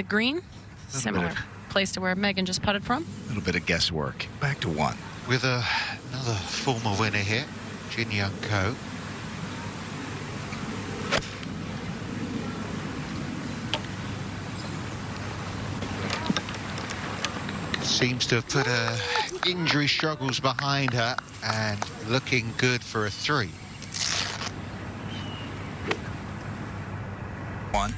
green. Similar place to where Megan just putted from. A little bit of guesswork. Back to 1. With another former winner here, Jin Young Ko. Seems to have put her injury struggles behind her and looking good for a 3. 1.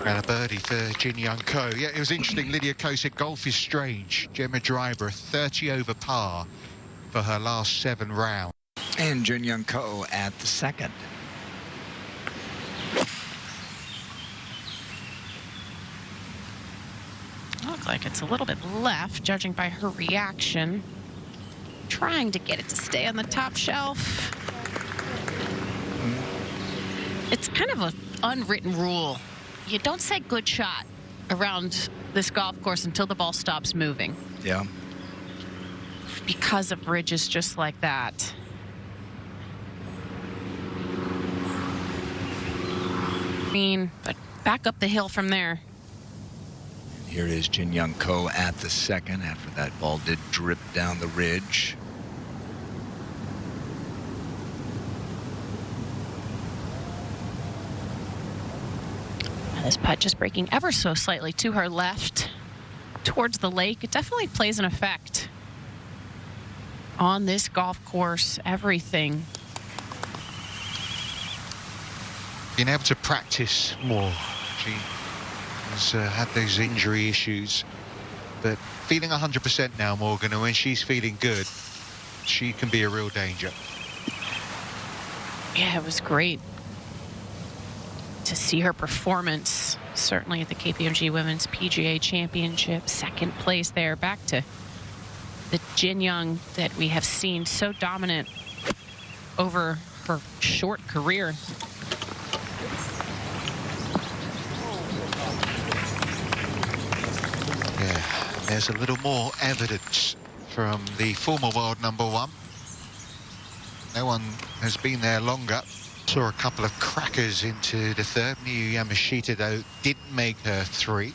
And a birdie for Jin Young Ko. Yeah, it was interesting. Lydia Ko said golf is strange. Gemma Driver, 30 over par for her last 7 rounds. And Jin Young Ko at the 2nd. Looks like it's a little bit left, judging by her reaction. Trying to get it to stay on the top shelf. It's kind of an unwritten rule. You don't say good shot around this golf course until the ball stops moving. Yeah. Because of bridges just like that. But back up the hill from there. And here is Jin Young Ko at the 2nd after that ball did drip down the ridge. This putt just breaking ever so slightly to her left towards the lake. It definitely plays an effect on this golf course. Everything. Being able to practice more. She has had those injury issues, but feeling 100% now, Morgan, and when she's feeling good, she can be a real danger. Yeah, it was great to see her performance, certainly at the KPMG Women's PGA Championship. 2nd place there, back to the Jin Young that we have seen so dominant over her short career. Yeah, there's a little more evidence from the former world #1. No one has been there longer. Saw a couple of crackers into the 3rd. Miyu Yamashita, though, didn't make her 3.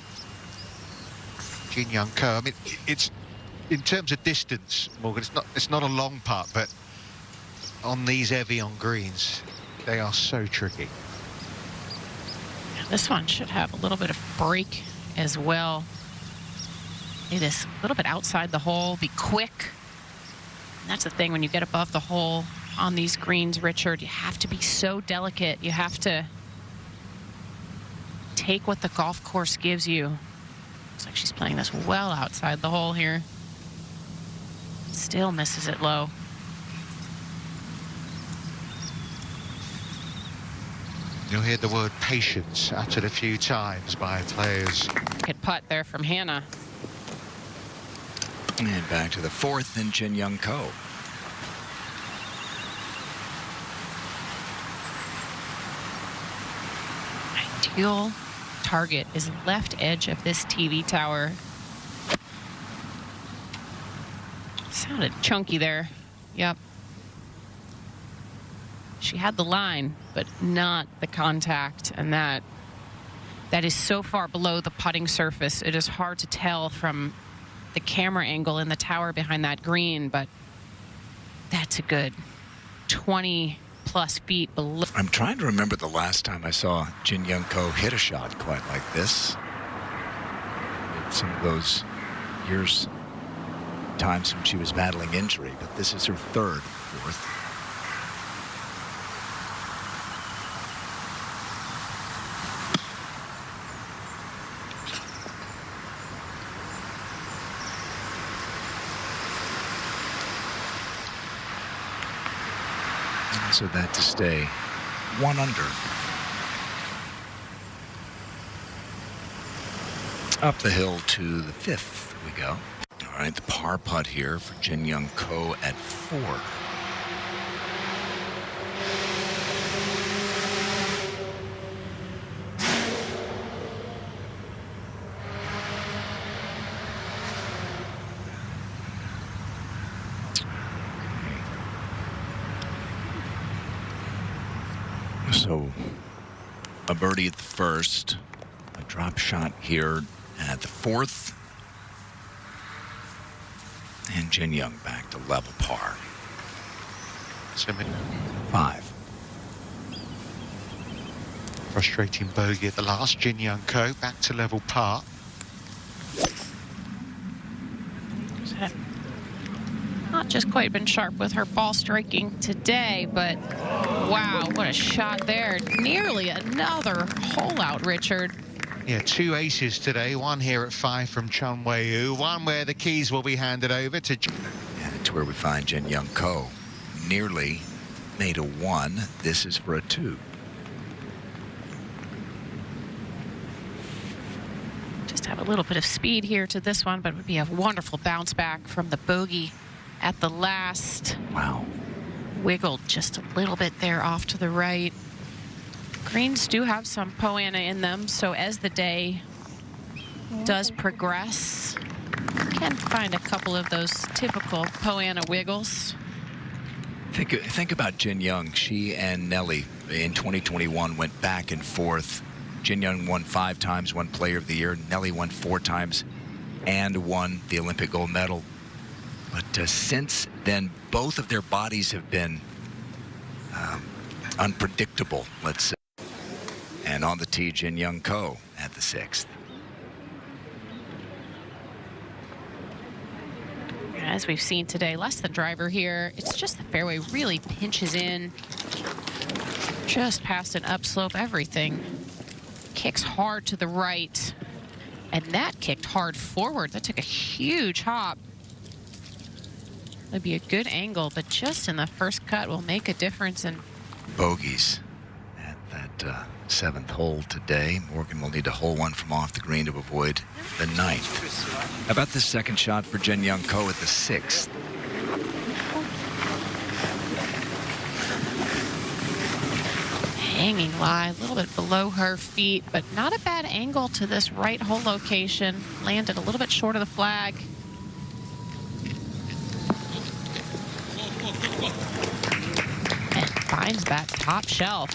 Jin Young Ko. I mean, it's in terms of distance, Morgan. It's not a long putt, but on these Evian greens, they are so tricky. This one should have a little bit of break as well. It is a little bit outside the hole. Be quick. And that's the thing when you get above the hole on these greens, Richard. You have to be so delicate. You have to take what the golf course gives you. Looks like she's playing this well outside the hole here. Still misses it low. You'll hear the word patience uttered a few times by players. Good putt there from Hannah. And back to the 4th and Jin Young Ko. Ideal target is left edge of this TV tower. Sounded chunky there. Yep. She had the line, but not the contact, and that is so far below the putting surface. It is hard to tell from the camera angle in the tower behind that green, but that's a good 20+ feet below. I'm trying to remember the last time I saw Jin Young Ko hit a shot quite like this. Some of those years, times when she was battling injury, but this is her 3rd, 4th. So that to stay 1 under. Up the hill to the 5th we go. All right, the par putt here for Jin Young Ko at 4. So a birdie at the first, a drop shot here at the fourth, and Jin Young back to level par. 5. Frustrating bogey at the last. Jin Young Ko back to level par. Not just quite been sharp with her ball striking today, but wow, what a shot there. Nearly another hole out, Richard. Yeah, 2 aces today. One here at 5 from Chun Wei-yu. One where the keys will be handed over to... And it's where we find Jin Young Ko. Nearly made a 1. This is for a 2. Just have a little bit of speed here to this one, but it would be a wonderful bounce back from the bogey at the last. Wow. Wiggled just a little bit there off to the right. Greens do have some Poana in them, so as the day does progress, you can find a couple of those typical Poana wiggles. Think about Jin Young. She and Nelly in 2021 went back and forth. Jin Young won 5 times, won Player of the Year. Nelly won 4 times and won the Olympic gold medal. But since then, both of their bodies have been unpredictable, let's say. And on the tee, Jin Young Ko at the 6th. As we've seen today, less than driver here. It's just the fairway really pinches in. Just past an upslope, everything kicks hard to the right. And that kicked hard forward. That took a huge hop. That'd be a good angle, but just in the first cut will make a difference. And bogeys at that 7th hole today. Morgan will need to hole 1 from off the green to avoid the 9th. How about this second shot for Jin Young Ko at the 6th? Hanging lie, a little bit below her feet, but not a bad angle to this right hole location. Landed a little bit short of the flag. And finds that top shelf.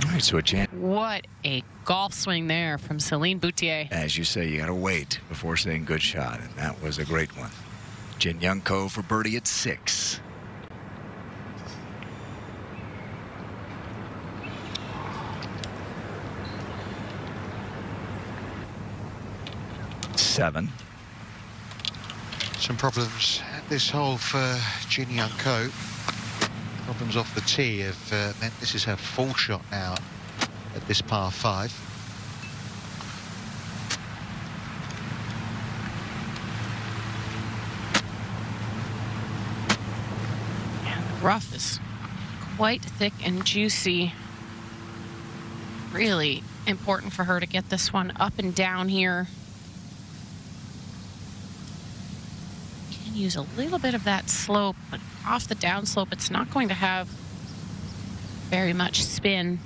All right, so a chance. What a golf swing there from Celine Boutier. As you say, you got to wait before saying good shot, and that was a great one. Jin Young Ko for birdie at 6. Seven. Some problems at this hole for Jin Young Ko. Problems off the tee have meant this is her full shot now at this par 5. And the rough is quite thick and juicy. Really important for her to get this one up and down here. Can use a little bit of that slope, but off the downslope, it's not going to have very much spin.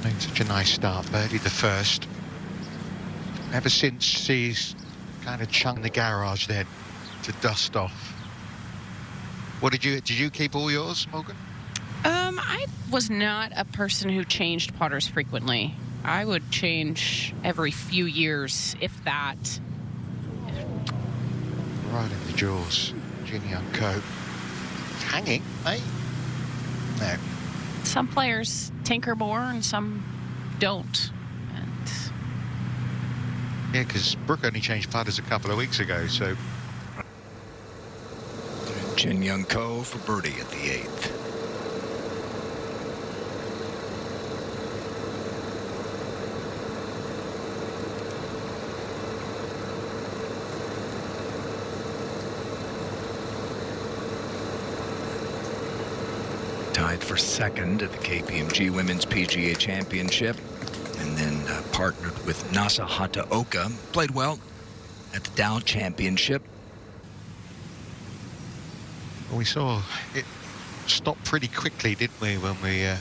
Made such a nice start, birdie the first. Ever since she's kind of chunked the garage then to dust off. What did you keep all yours, Morgan? I was not a person who changed putters frequently. I would change every few years, if that. Right in the jaws, Jin Young Ko. Hanging, eh? No. Some players tinker more and some don't. And yeah, because Brooke only changed putters a couple of weeks ago, so. Jin Young Ko for birdie at the 8th. Tied for 2nd at the KPMG Women's PGA Championship, and then partnered with Nasa Hataoka. Played well at the Dow Championship. We saw it stop pretty quickly, didn't we, when we were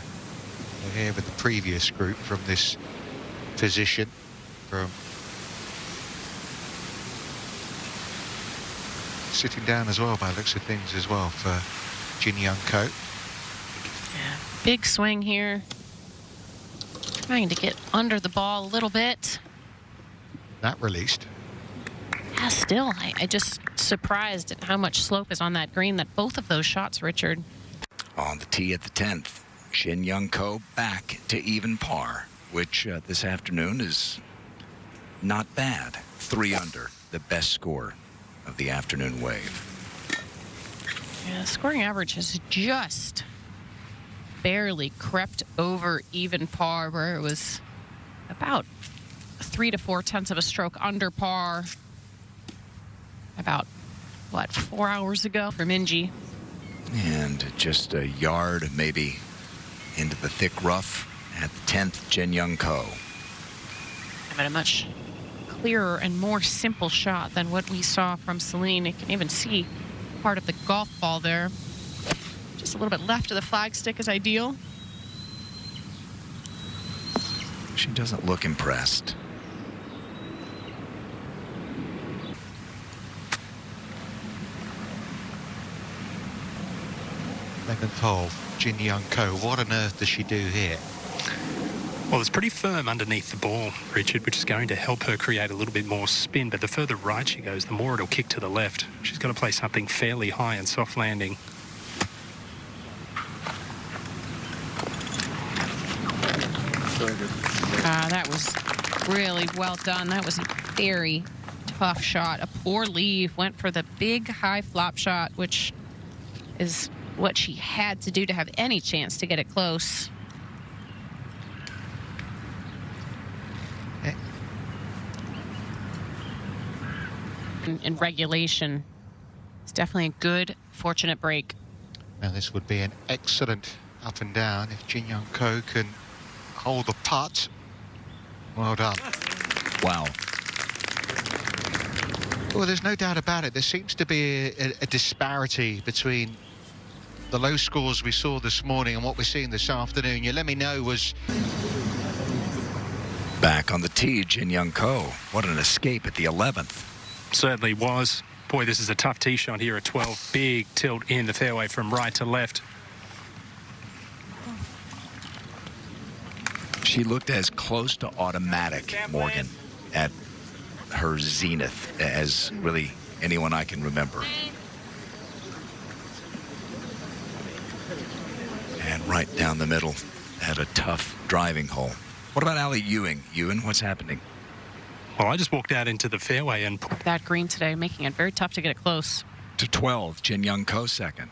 here with the previous group from this position. From sitting down as well by the looks of things as well for Jin Young Ko. Yeah, big swing here. Trying to get under the ball a little bit. That released. Yeah, still, I just surprised at how much slope is on that green, that both of those shots, Richard. On the tee at the 10th, Jin Young Ko back to even par, which this afternoon is not bad. 3 under, the best score of the afternoon wave. Yeah, the scoring average has just barely crept over even par, where it was about 3 to 4 tenths of a stroke under par about, what, 4 hours ago for Minji. And just a yard maybe into the thick rough at the 10th, Jin Young Ko. But a much clearer and more simple shot than what we saw from Celine. You can even see part of the golf ball there. Just a little bit left of the flagstick is ideal. She doesn't look impressed. Eleventh hole, Jin Young Ko. What on earth does she do here? Well, it's pretty firm underneath the ball, Richard, which is going to help her create a little bit more spin. But the further right she goes, the more it'll kick to the left. She's got to play something fairly high and soft landing. That was really well done. That was a very tough shot. A poor leave. Went for the big high flop shot, which is what she had to do to have any chance to get it close. In regulation, it's definitely a good, fortunate break. Now this would be an excellent up and down if Jin Young Ko can hold the putt. Well done. Wow. Well, there's no doubt about it. There seems to be a disparity between the low scores we saw this morning and what we're seeing this afternoon. You let me know was... Back on the tee, Jin Young Ko. What an escape at the 11th. Certainly was. Boy, this is a tough tee shot here at 12. Big tilt in the fairway from right to left. She looked as close to automatic, Morgan, at her zenith as really anyone I can remember. And right down the middle at a tough driving hole. What about Ali Ewing? Ewan, what's happening? Well, I just walked out into the fairway and... That green today, making it very tough to get it close. To 12, Jin Young Ko second.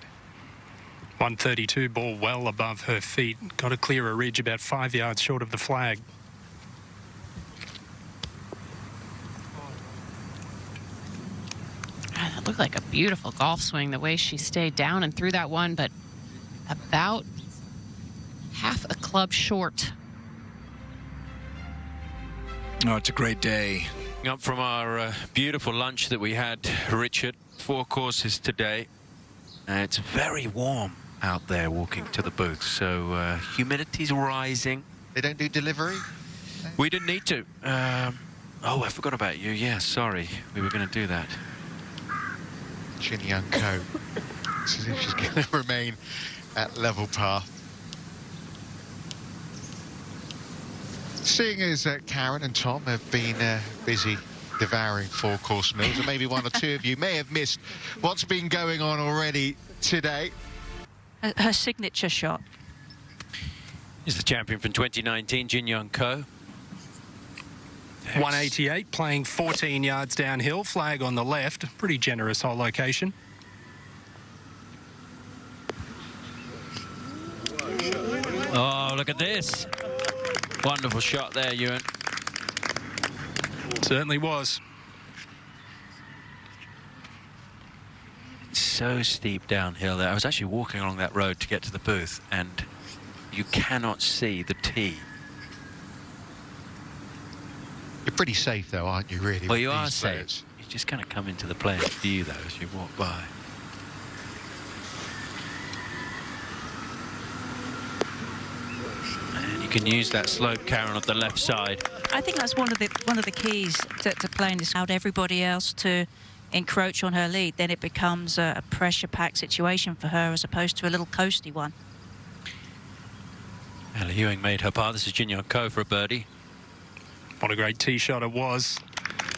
132, ball well above her feet. Got to clear a ridge about 5 yards short of the flag. That looked like a beautiful golf swing, the way she stayed down and threw that one, but about half a club short. Oh, it's a great day. Up from our beautiful lunch that we had, Richard. 4 courses today. It's very warm out there walking to the booth, so humidity's rising. They don't do delivery? We didn't need to. Oh, I forgot about you. Yeah, sorry. We were going to do that. Jin Young Ko. It's as if she's going to remain at level par. Seeing as Karen and Tom have been busy devouring 4-course meals, and maybe one or two of you may have missed what's been going on already today. Her signature shot. Is the champion from 2019, Jin Young Ko. 188, playing 14 yards downhill, flag on the left. Pretty generous hole location. Oh, look at this. Wonderful shot there, Ewan. Certainly was. So steep downhill there. I was actually walking along that road to get to the booth, and you cannot see the tee. You're pretty safe, though, aren't you, really? Well, you are safe. You just kind of come into the player's view, though, as you walk by. can use that slope, Karen, on the left side. I think that's one of the keys to playing this out. Everybody else to encroach on her lead, then it becomes a pressure-packed situation for her as opposed to a little coasty one. Ella Ewing made her par. This is Jin Young Ko for a birdie. What a great tee shot it was.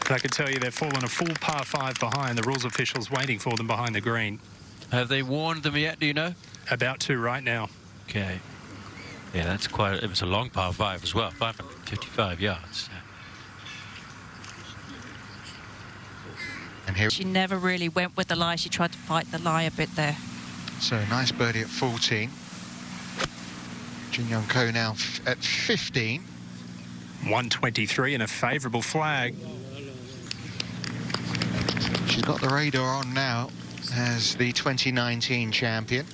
But I can tell you they've fallen a full par 5 behind. The rules officials waiting for them behind the green. Have they warned them yet, do you know? About to right now. Okay. Yeah, that's quite... It was a long par 5 as well, 555 yards. And here, She never really went with the lie. She tried to fight the lie a bit there. so nice birdie at 14. Jin Young Ko now at 15. 123 and a favourable flag. She's got the radar on now as the 2019 champion.